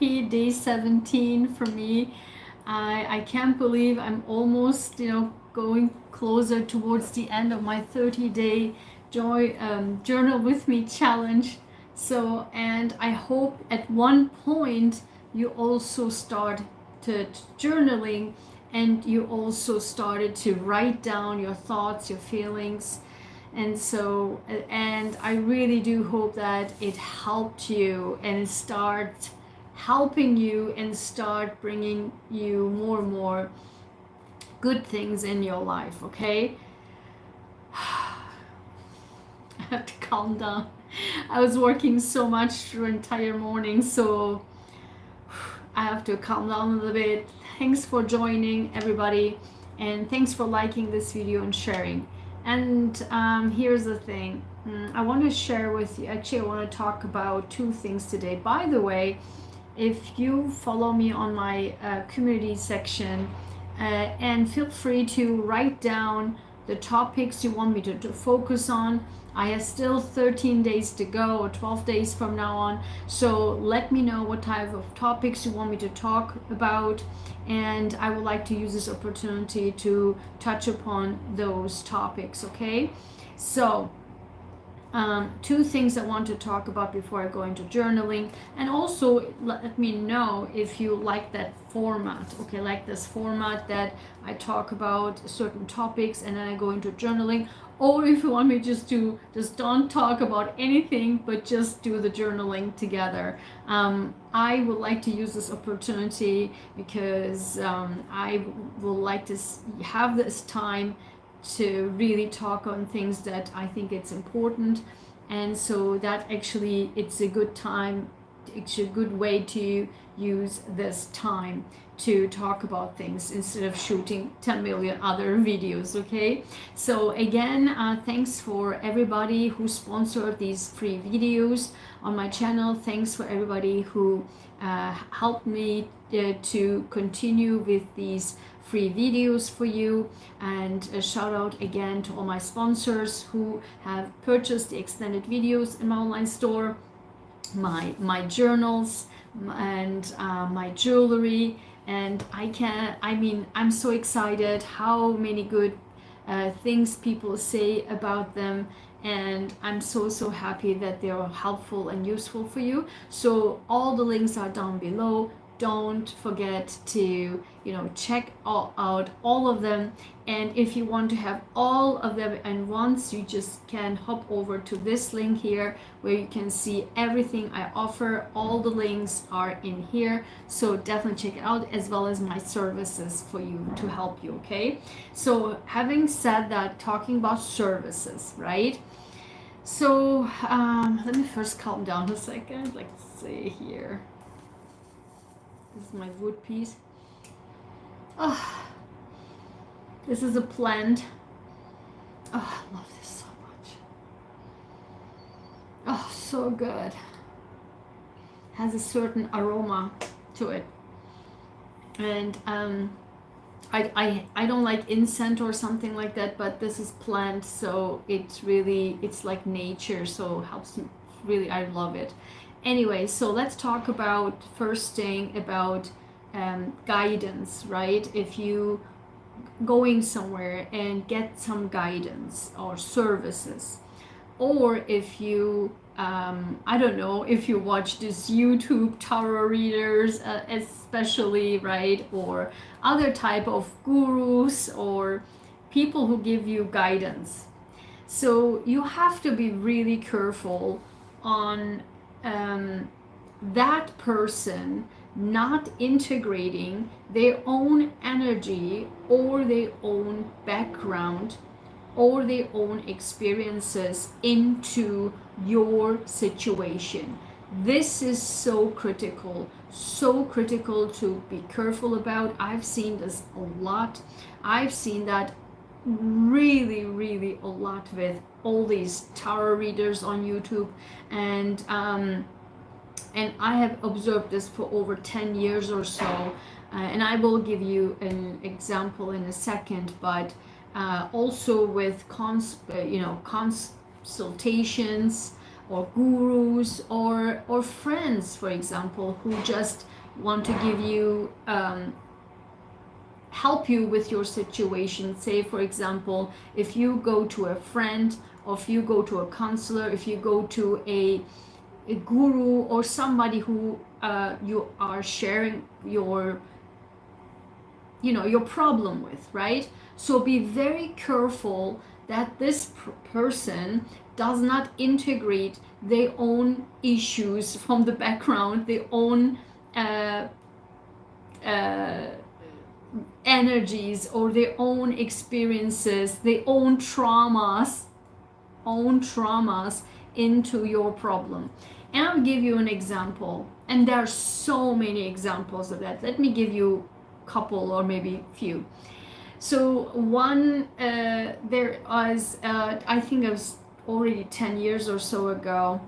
Day 17 for me. I can't believe I'm almost, going closer towards the end of my 30-day joy journal with me challenge. So, and I hope at one point you also start to journaling, and you also started to write down your thoughts, your feelings. And I really do hope that it helped you and start helping you and start bringing you more and more good things in your life, okay? I have to calm down. I was working so much through entire morning, so I have to calm down a little bit. Thanks for joining, everybody, and thanks for liking this video and sharing. And here's the thing. I want to share with you, actually I want to talk about two things today. By the way, if you follow me on my community section, and feel free to write down the topics you want me to focus on. I have still 13 days to go, or 12 days from now on, so let me know what type of topics you want me to talk about, and I would like to use this opportunity to touch upon those topics, okay? So two things I want to talk about before I go into journaling, and also let me know if you like that format, okay, like this format that I talk about certain topics and then I go into journaling, or if you want me just to don't talk about anything but just do the journaling together. I would like to use this opportunity because I would like to have this time to really talk on things that I think it's important, and so that actually it's a good time, it's a good way to use this time to talk about things instead of shooting 10 million other videos, okay? So again, thanks for everybody who sponsored these free videos on my channel. Thanks for everybody who helped me to continue with these free videos for you, and a shout out again to all my sponsors who have purchased the extended videos in my online store, my journals, and my jewelry. And I'm so excited how many good things people say about them, and I'm so happy that they are helpful and useful for you. So all the links are down below. Don't forget to check out all of them, and if you want to have all of them at once, you just can hop over to this link here where you can see everything I offer. All the links are in here, so definitely check it out, as well as my services for you to help you, okay? So having said that, talking about services, right? So let me first calm down a second. Let's see here. This is my wood piece. Oh, this is a plant. Oh, I love this so much. Oh, so good. Has a certain aroma to it. And I don't like incense or something like that, but this is plant, so it's like nature, so it helps me. Really, I love it. Anyway, so let's talk about first thing about guidance, right? If you going somewhere and get some guidance or services, or if you I don't know, if you watch this YouTube tarot readers, especially, right, or other type of gurus or people who give you guidance. So you have to be really careful on that person not integrating their own energy or their own background or their own experiences into your situation. This is so critical to be careful about. I've seen this a lot. I've seen that really a lot with all these tarot readers on YouTube, and I have observed this for over 10 years or so, and I will give you an example in a second, but also with consultations, or gurus or friends, for example, who just want to give you help you with your situation. Say, for example, if you go to a friend, or if you go to a counselor, if you go to a guru or somebody who you are sharing your your problem with, right? So be very careful that this person does not integrate their own issues from the background, their own uh, energies, or their own experiences, their own traumas into your problem. And I'll give you an example, and there are so many examples of that. Let me give you a couple or maybe few. So one, there was, I think it was already 10 years or so ago,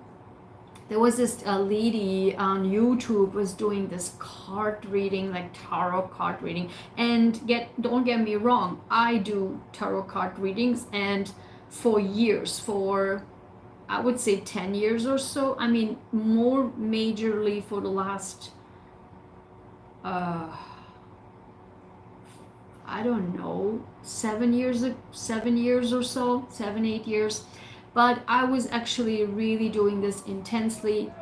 there was this lady on YouTube was doing this card reading, like tarot card reading. And don't get me wrong, I do tarot card readings, and for years, for I would say 10 years or so. I mean, more majorly for the last I don't know, 7 years or so, 7-8 years. But I was actually really doing this intensely,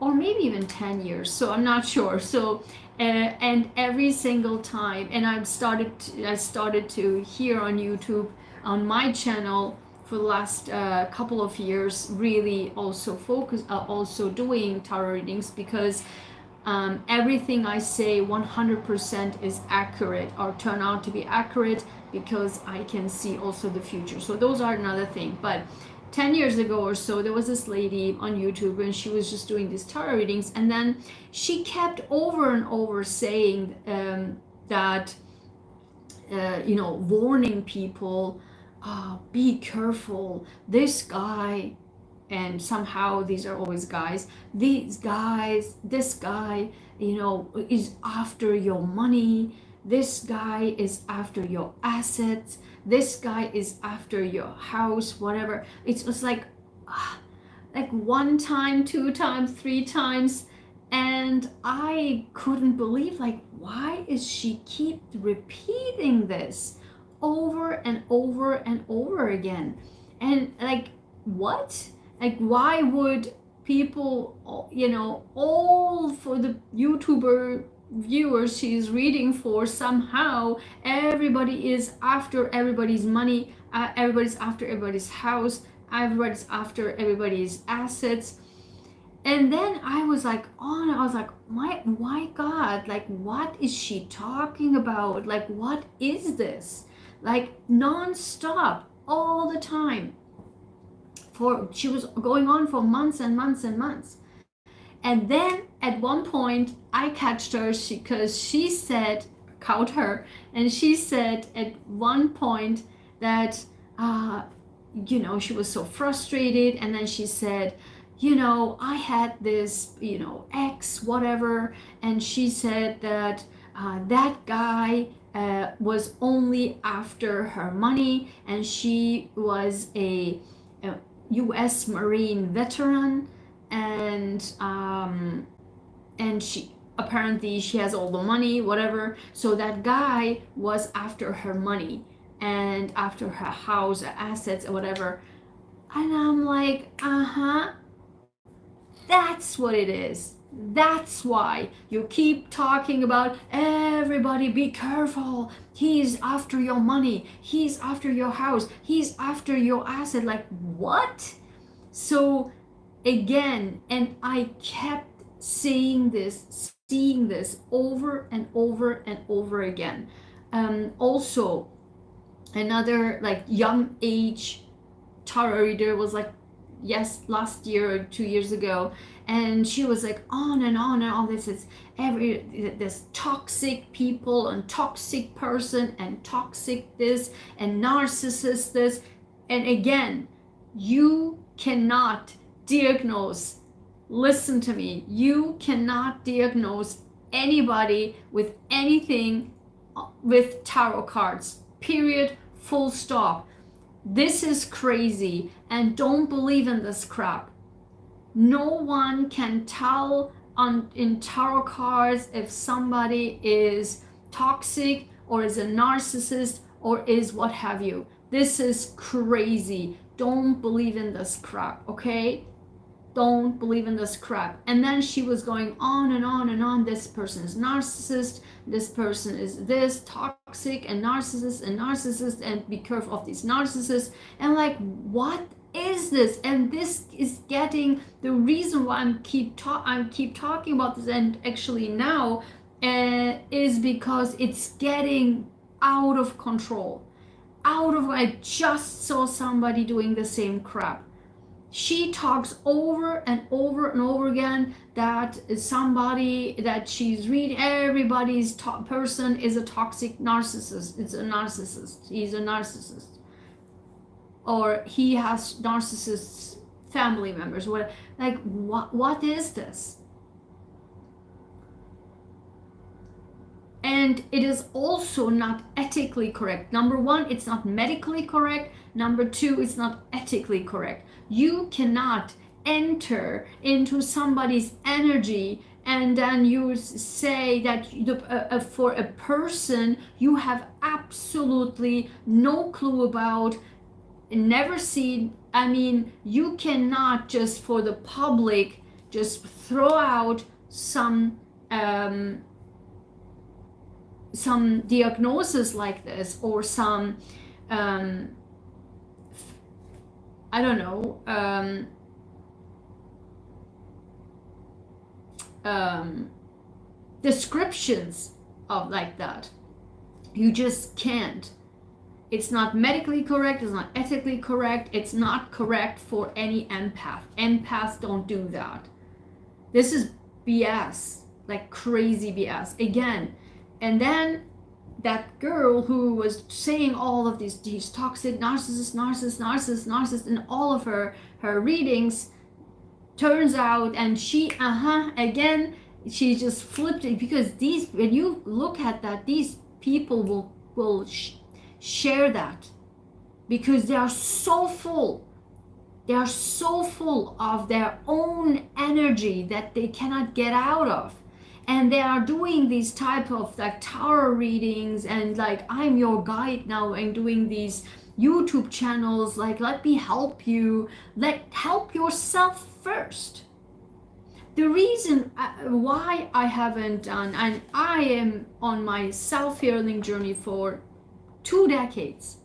or maybe even 10 years, so I'm not sure. So and every single time, and I started to here on YouTube, on my channel, for the last couple of years, really also also doing tarot readings, because everything I say 100% is accurate, or turn out to be accurate, because I can see also the future. So those are another thing. But 10 years ago or so, there was this lady on YouTube, and she was just doing these tarot readings, and then she kept over and over saying that warning people, be careful, this guy, and somehow these are always guys, this guy is after your money, this guy is after your assets, this guy is after your house, whatever. It was like one time, two times, three times, and I couldn't believe, like, why is she keep repeating this over and over and over again? And like, what? Like, why would people, all for the YouTuber viewers she's reading for, somehow everybody is after everybody's money, everybody's after everybody's house, everybody's after everybody's assets. And then I was like, why God, like, what is she talking about? Like, what is this? Like, non-stop, all the time. She was going on for months and months and months. And then at one point I catched her, because she said, caught her, and she said at one point that she was so frustrated, and then she said, I had this ex, whatever, and she said that that guy was only after her money, and she was a U.S. Marine veteran, and she apparently she has all the money, whatever. So that guy was after her money and after her house, assets, or whatever. And I'm like, that's what it is. That's why you keep talking about everybody be careful. He's after your money. He's after your house. He's after your asset. Like, what? So again, and I kept seeing this over and over and over again. Also, another like young age tarot reader was like, last year or 2 years ago, and she was like on and on and all this is this toxic people and toxic person and toxic this and narcissist this. And again, you cannot diagnose, listen to me, you cannot diagnose anybody with anything with tarot cards, period, full stop. This is crazy, and don't believe in this crap. No one can tell in tarot cards if somebody is toxic or is a narcissist or is what have you. This is crazy. Don't believe in this crap, okay? Don't believe in this crap. And then she was going on and on and on. This person is narcissist. This person is this toxic and narcissist, and be careful of these narcissists. And like, what is this? And this is getting the reason why I keep talking about this, and actually now is because it's getting out of control. I just saw somebody doing the same crap. She talks over and over and over again that somebody that she's reading, everybody's person is a toxic narcissist. It's a narcissist. He's a narcissist. Or he has narcissists, family members. Like, what is this? And it is also not ethically correct. Number one, it's not medically correct. Number two, it's not ethically correct. You cannot enter into somebody's energy and then you say that for a person you have absolutely no clue about, never seen. I mean, you cannot just for the public just throw out some diagnosis like this, or some I don't know, descriptions of like that. You just can't. It's not medically correct, it's not ethically correct, it's not correct for any empath. Empaths don't do that. This is BS, like crazy BS. Again, and then that girl who was saying all of these toxic narcissist, and all of her readings, turns out, and she again, she just flipped it, because when you look at that, these people will share that because they are so full. They are so full of their own energy that they cannot get out of. And they are doing these type of like tarot readings, and like, I'm your guide now, and doing these YouTube channels like, let me help you. Help yourself first. The reason why I haven't done, and I am on my self-healing journey for 2 decades,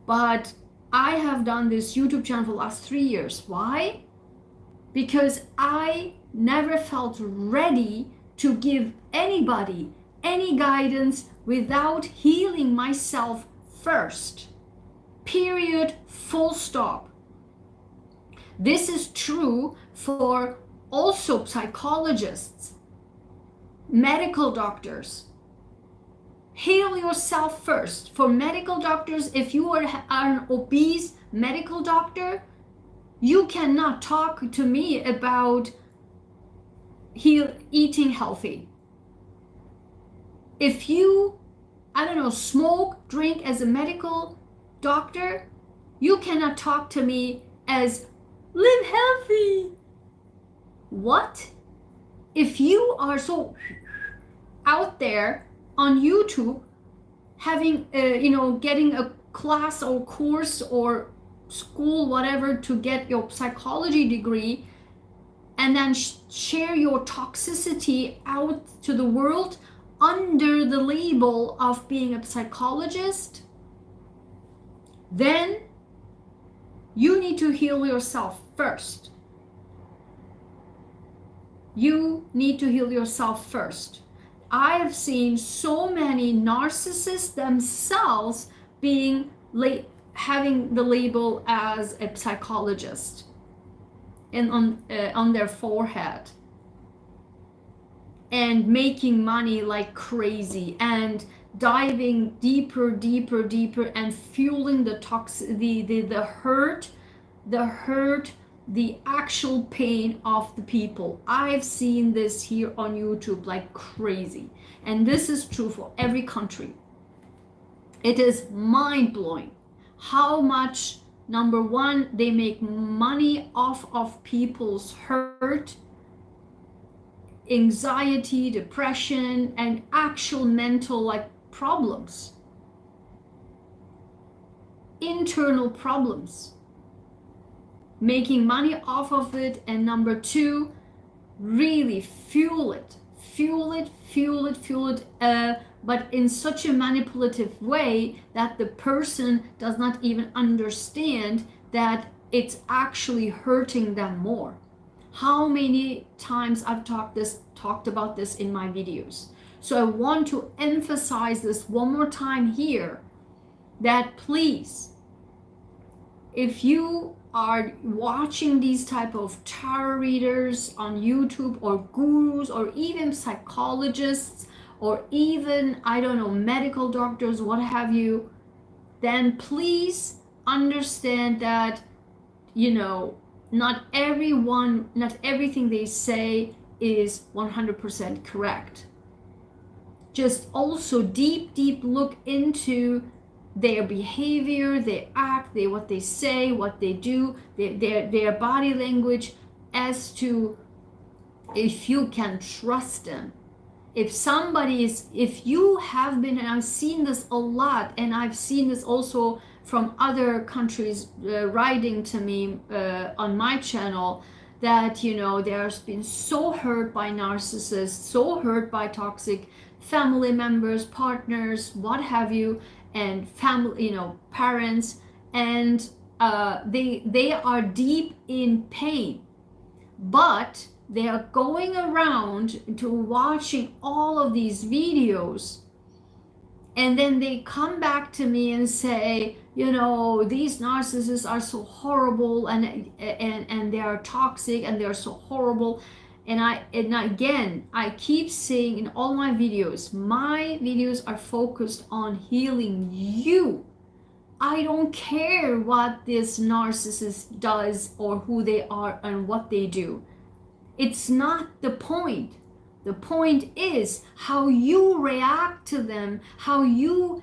but I have done this YouTube channel for the last 3 years. Why? Because I never felt ready to give anybody any guidance without healing myself first. Period. Full stop. This is true for also psychologists, medical doctors. Heal yourself first. For medical doctors, if you are an obese medical doctor, you cannot talk to me about eating healthy. If you, I don't know, smoke, drink as a medical doctor, you cannot talk to me as live healthy. What? If you are so out there on YouTube, having getting a class or course or school, whatever, to get your psychology degree, and then share your toxicity out to the world under the label of being a psychologist, then you need to heal yourself first. You need to heal yourself first. I have seen so many narcissists themselves having the label as a psychologist and on their forehead, and making money like crazy, and diving deeper and fueling the hurt, the actual pain of the people. I've seen this here on YouTube like crazy, and this is true for every country. It is mind-blowing how much, number one, they make money off of people's hurt, anxiety, depression, and actual mental like problems, internal problems, making money off of it. And number two, really fuel it, but in such a manipulative way that the person does not even understand that it's actually hurting them more. How many times I've talked about this in my videos. So I want to emphasize this one more time here, that please, if you are watching these type of tarot readers on YouTube, or gurus, or even psychologists, or even, I don't know, medical doctors, what have you, then please understand that, you know, not everything they say is 100% correct. Just also deep look into their behavior, their act, what they say, what they do, their body language, as to if you can trust them. If you have been, and I've seen this a lot, and I've seen this also from other countries writing to me on my channel, that, you know, there's been so hurt by narcissists, so hurt by toxic family members, partners, what have you, and family, you know, parents, and they are deep in pain, but they are going around to watching all of these videos, and then they come back to me and say, you know, these narcissists are so horrible, and they are toxic, and they're so horrible. And again, I keep saying in all my videos are focused on healing you. I don't care what this narcissist does, or who they are, and what they do. It's not the point. The point is how you react to them, how you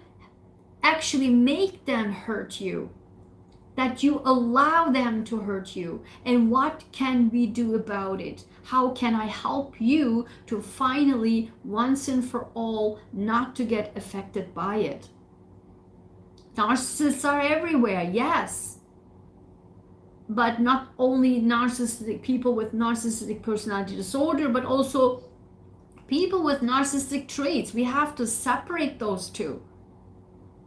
actually make them hurt you, that you allow them to hurt you, and what can we do about it? How can I help you to finally, once and for all, not to get affected by it? Narcissists are everywhere, yes, but not only narcissistic people with narcissistic personality disorder, but also people with narcissistic traits. We have to separate those two.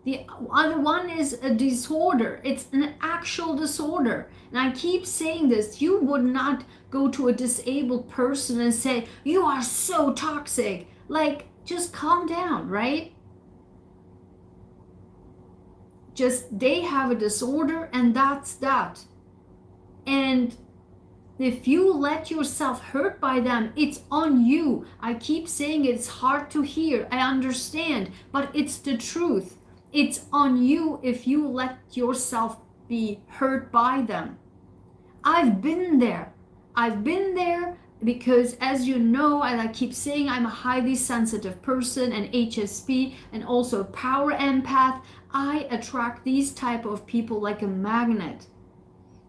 The other one is a disorder. It's an actual disorder. And I keep saying this. You would not go to a disabled person and say, you are so toxic. Like, just calm down, right? Just, they have a disorder, and that's that. And if you let yourself hurt by them, it's on you. I keep saying it's hard to hear. I understand, but it's the truth. It's on you if you let yourself be hurt by them. I've been there. Because, as you know, and I keep saying, I'm a highly sensitive person, an HSP, and also a power empath. I attract these type of people like a magnet.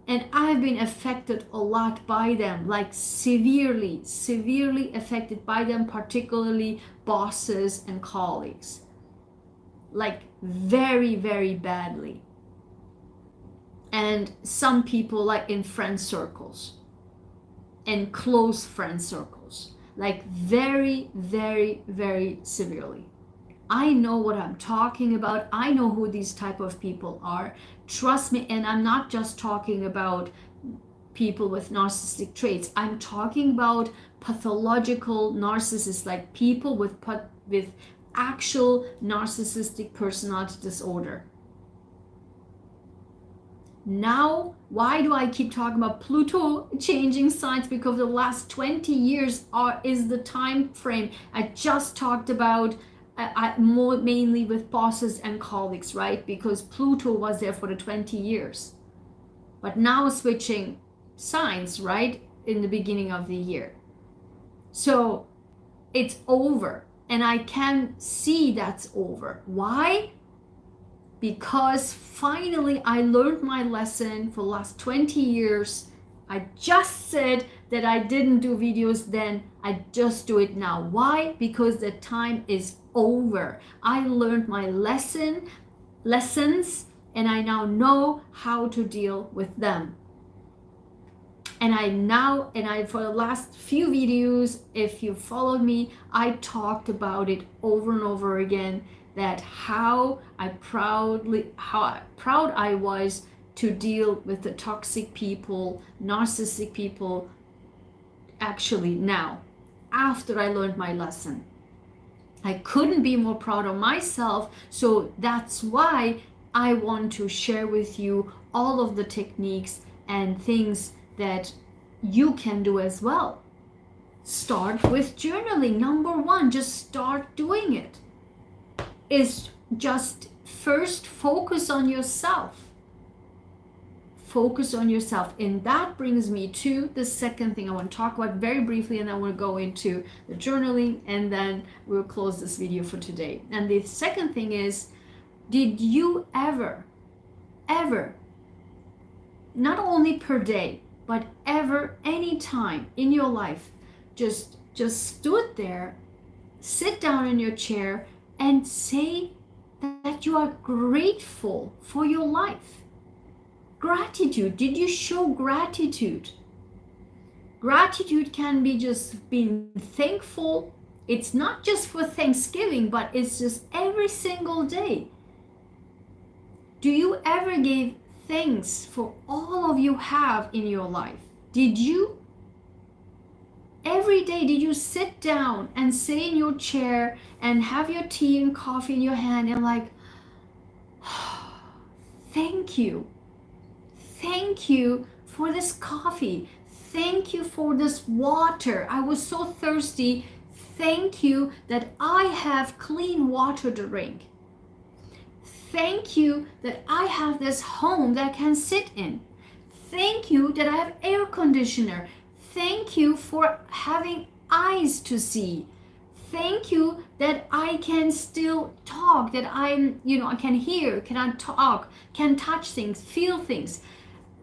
And I've been affected a lot by them, like severely affected by them, particularly bosses and colleagues. Like very, very badly. And some people, like in friend circles and close friend circles, like very, very, very severely. I know what I'm talking about. I know who these type of people are. Trust me, and I'm not just talking about people with narcissistic traits. I'm talking about pathological narcissists, like people with actual narcissistic personality disorder. Now, why do I keep talking about Pluto changing signs? Because the last 20 years is the time frame. I just talked about more mainly with bosses and colleagues, right? Because Pluto was there for the 20 years. But now switching signs, right? In the beginning of the year. So it's over. And I can see that's over. Why? because finally I learned my lesson for the last 20 years. I just said that I didn't do videos then. I just do it now. Why? Because the time is over. I learned my lessons, and I now know how to deal with them. And I for the last few videos, if you followed me, I talked about it over and over again, that how proud I was to deal with the toxic people, narcissistic people, actually now, after I learned my lesson. I couldn't be more proud of myself, so that's why I want to share with you all of the techniques and things that you can do as well. Start with journaling. Number one, just start doing it. Is just first focus on yourself. Focus on yourself. And that brings me to the second thing I want to talk about very briefly, and I want to go into the journaling, and then we'll close this video for today. And the second thing is, did you ever, not only per day, but ever, any time in your life, just stood there, sit down in your chair and say that you are grateful for your life? Gratitude. Did you show gratitude? Gratitude can be just being thankful. It's not just for Thanksgiving, but it's just every single day. Do you ever give thanks for all of you have in your life? Did you? Every day, did you sit down and sit in your chair and have your tea and coffee in your hand and like, thank you. Thank you for this coffee. Thank you for this water. I was so thirsty. Thank you that I have clean water to drink. Thank you that I have this home that I can sit in. Thank you that I have air conditioner. Thank you for having eyes to see. Thank you that I can still talk, that I can hear, can talk, can touch things, feel things.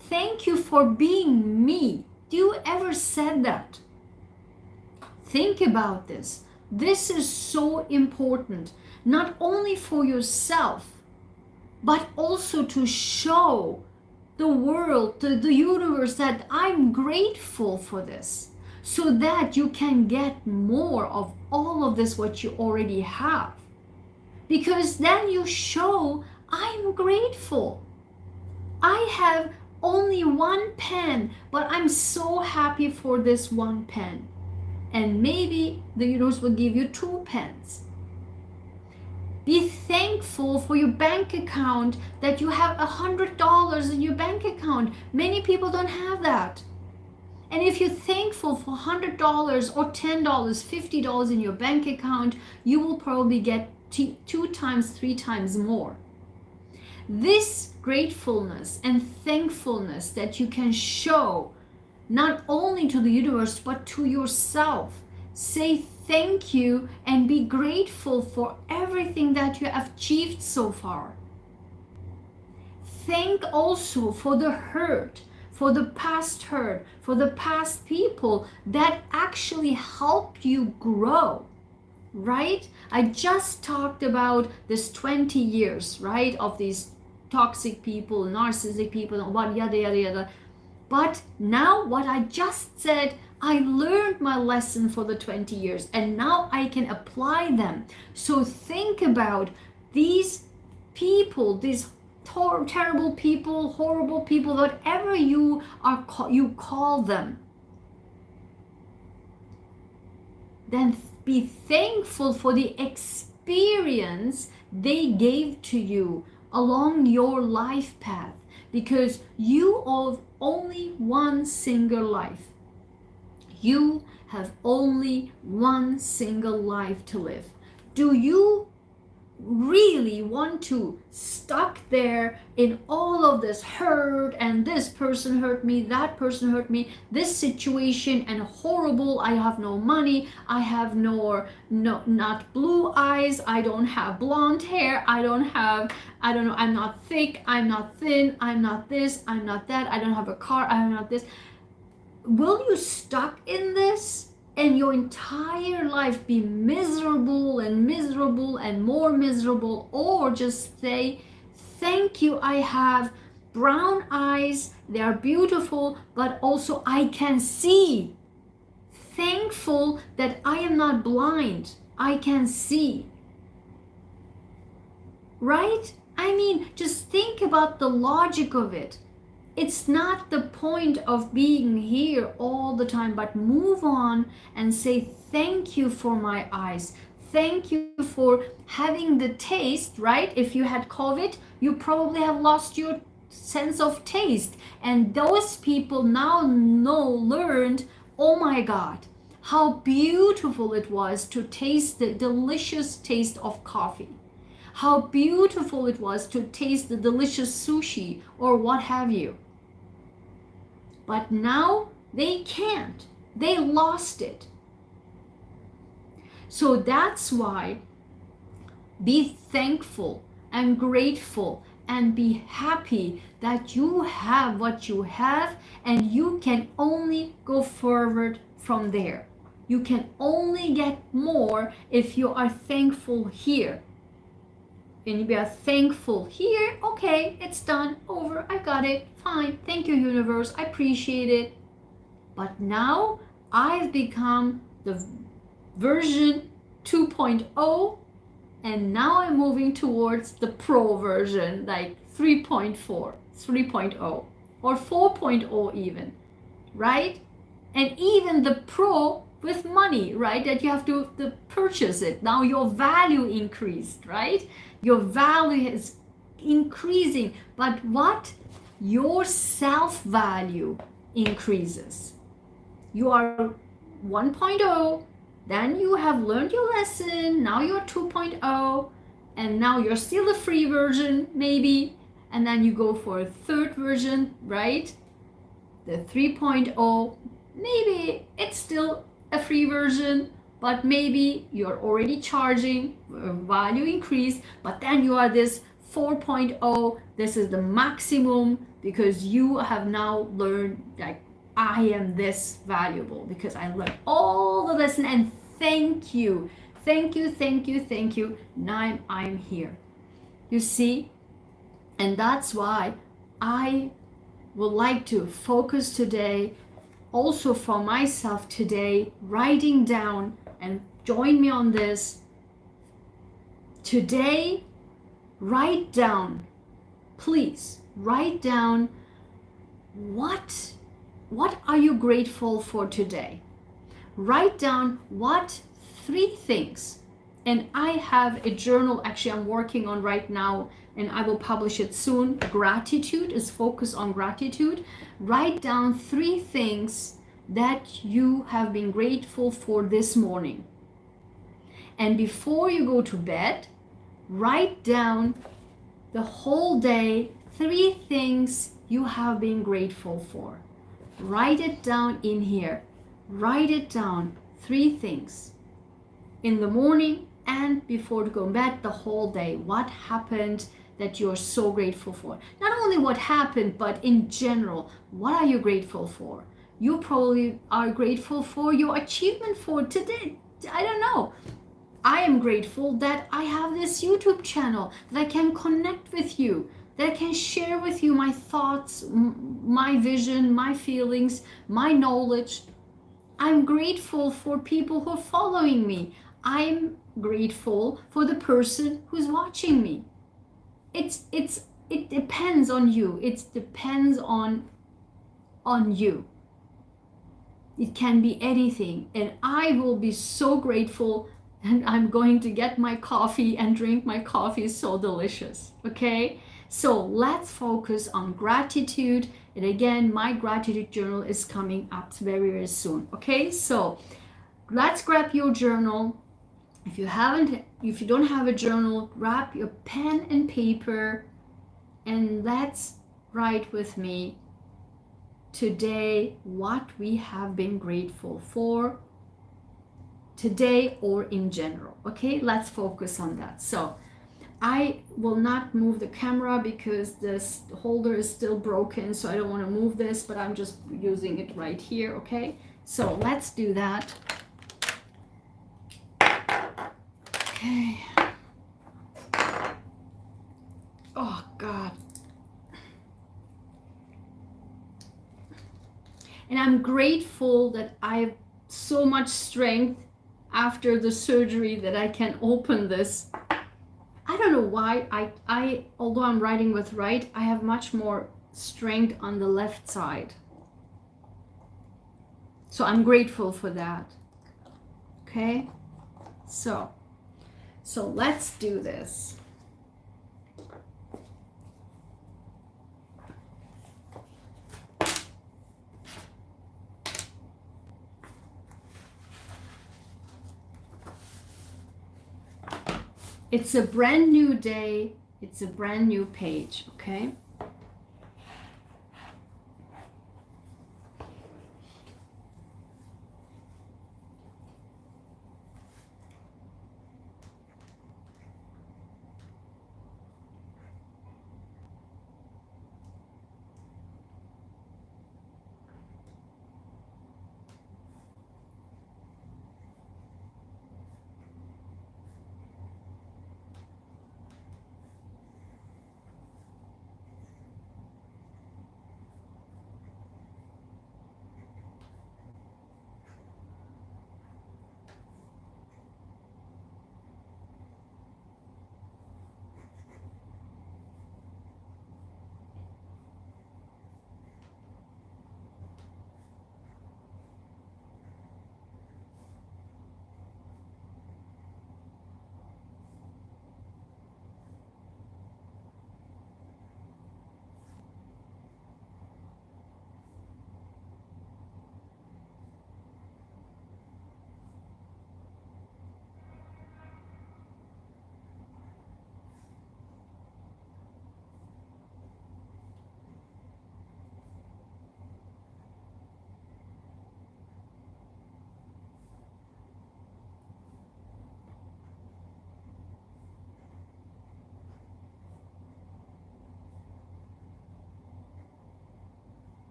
Thank you for being me. Do you ever said that? Think about this. This is so important, not only for yourself, but also to show the world, to the universe, that I'm grateful for this, so that you can get more of all of this, what you already have. Because then you show, I'm grateful. I have only one pen, but I'm so happy for this one pen. And maybe the universe will give you 2 pens. Be thankful for your bank account, that you have $100 in your bank account. Many people don't have that. And if you're thankful for $100 or $10, $50 in your bank account, you will probably get 2 times, 3 times more. This gratefulness and thankfulness that you can show not only to the universe but to yourself. Say thank you and be grateful for everything that you have achieved so far. Thank also for the hurt, for the past hurt, for the past people that actually helped you grow. Right? I just talked about this 20 years, right, of these toxic people, narcissistic people, and what yada yada yada. But now what I just said, I learned my lesson for the 20 years, and now I can apply them. So think about these people, these terrible people, horrible people, whatever you call them. Then be thankful for the experience they gave to you along your life path, because you have only one single life. You have only one single life to live. Do you really want to stuck there in all of this hurt, and this person hurt me, that person hurt me, this situation and horrible, I have no money, I have not blue eyes, I don't have blonde hair, I don't know, I'm not thick, I'm not thin, I'm not this, I'm not that, I don't have a car, I'm not this. Will you stuck in this and your entire life be miserable and more miserable, or just say, thank you, I have brown eyes, they are beautiful, but also I can see. Thankful that I am not blind, I can see. Right? I mean, just think about the logic of it. It's not the point of being here all the time, but move on and say, thank you for my eyes. Thank you for having the taste, right? If you had COVID, you probably have lost your sense of taste. And those people now learned, oh my God, how beautiful it was to taste the delicious taste of coffee. How beautiful it was to taste the delicious sushi or what have you. But now they can't. They lost it. So that's why be thankful and grateful and be happy that you have what you have, and you can only go forward from there. You can only get more if you are thankful here. And you are thankful here, okay, it's done, over, I got it, fine, thank you universe, I appreciate it. But now I've become the version 2.0, and now I'm moving towards the pro version, like 3.4, 3.0, or 4.0 even, right? And even the pro with money, right, that you have to purchase it. Now your value increased, right? Your value is increasing, but what? Your self-value increases. You are 1.0, then you have learned your lesson, now you're 2.0, and now you're still a free version, maybe, and then you go for a third version, right? The 3.0, maybe it's still a free version, but maybe you're already charging, value increase, but then you are this 4.0, this is the maximum, because you have now learned, like, I am this valuable because I learned all the lesson, and thank you, thank you, thank you, thank you, now I'm here. You see? And that's why I would like to focus today, also for myself today, writing down, and join me on this. Today, write down, please, write down what are you grateful for today? Write down what 3 things. And I have a journal, actually I'm working on right now, and I will publish it soon. Gratitude is focused on gratitude. Write down 3 things that you have been grateful for this morning. And before you go to bed, write down the whole day 3 things you have been grateful for. Write it down in here. Write it down, 3 things. In the morning and before to go to bed, the whole day. What happened that you're so grateful for? Not only what happened, but in general, what are you grateful for? You probably are grateful for your achievement for today. I don't know. I am grateful that I have this YouTube channel, that I can connect with you, that I can share with you my thoughts, my vision, my feelings, my knowledge. I'm grateful for people who are following me. I'm grateful for the person who's watching me. It depends on you. It depends on you. It can be anything, and I will be so grateful, and I'm going to get my coffee and drink my coffee. It's so delicious. Okay, so let's focus on gratitude, and again, my gratitude journal is coming up very, very soon. Okay, so let's grab your journal. If you don't have a journal, grab your pen and paper and let's write with me today what we have been grateful for today or in general. Okay, let's focus on that. So I will not move the camera because this holder is still broken, so I don't want to move this, but I'm just using it right here. Okay, so let's do that. Okay. Oh God. And I'm grateful that I have so much strength after the surgery that I can open this. I don't know why I although I'm writing with right, I have much more strength on the left side. So I'm grateful for that. Okay? So let's do this. It's a brand new day. It's a brand new page, okay?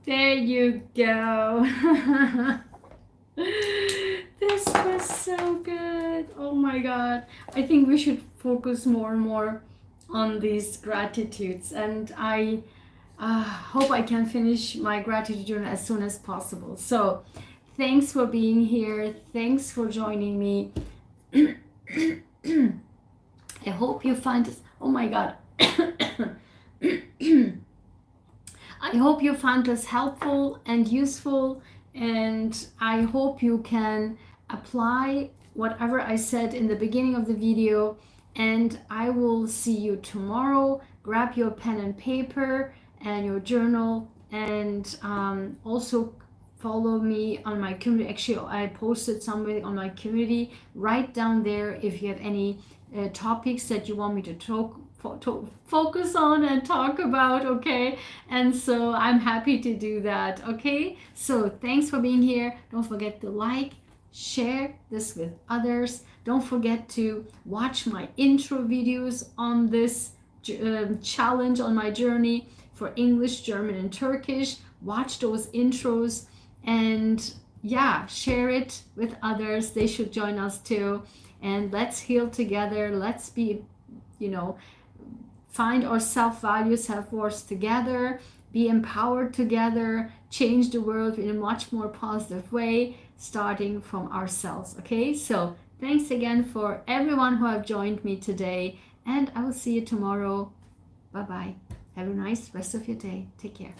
There you go. This was so good. Oh my God. I think we should focus more and more on these gratitudes. And I hope I can finish my gratitude journal as soon as possible. So thanks for being here. Thanks for joining me. I hope you find this. Oh my God. I hope you found this helpful and useful, and I hope you can apply whatever I said in the beginning of the video, and I will see you tomorrow. Grab your pen and paper and your journal, and also follow me on my community. Actually, I posted something on my community. Write down there if you have any topics that you want me to focus on and talk about, okay? And so I'm happy to do that, okay? So thanks for being here. Don't forget to like, share this with others. Don't forget to watch my intro videos on this challenge, on my journey for English, German, and Turkish. Watch those intros and yeah, share it with others. They should join us too. And let's heal together. Let's be, find our self-value, self-worth together, be empowered together, change the world in a much more positive way, starting from ourselves, okay? So thanks again for everyone who have joined me today, and I will see you tomorrow. Bye-bye. Have a nice rest of your day. Take care.